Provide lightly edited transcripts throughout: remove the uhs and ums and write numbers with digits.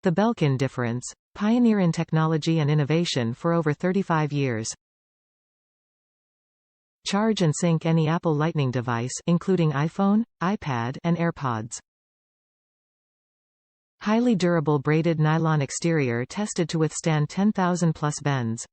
The Belkin Difference, pioneer in technology and innovation for over 35 years. Charge and sync any Apple Lightning device, including iPhone, iPad, and AirPods. Highly durable braided nylon exterior tested to withstand 10,000 plus bends.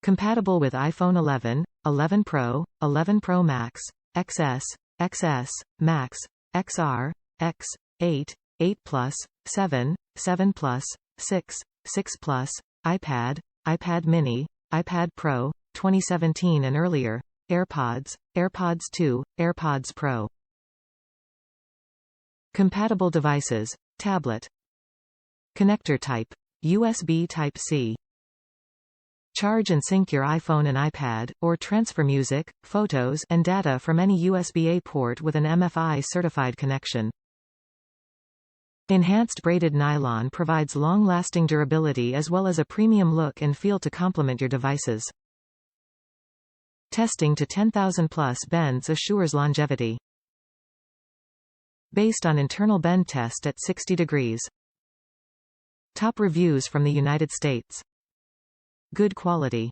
Compatible with iPhone 11, 11 Pro, 11 Pro Max, XS, XS, Max, XR, X, 8, 8 Plus, 7, 7 Plus, 6, 6 Plus, iPad, iPad Mini, iPad Pro, 2017 and earlier, AirPods, AirPods 2, AirPods Pro. Compatible devices, tablet. Connector type, USB Type-C. Charge and sync your iPhone and iPad, or transfer music, photos, and data from any USB-A port with an MFi-certified connection. Enhanced braided nylon provides long-lasting durability as well as a premium look and feel to complement your devices. Testing to 10,000 plus bends assures longevity. Based on internal bend test at 60 degrees. Top reviews from the United States. Good quality.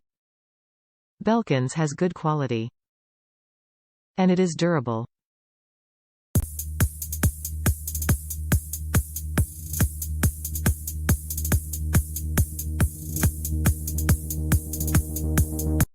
Belkin's has good quality. And it is durable.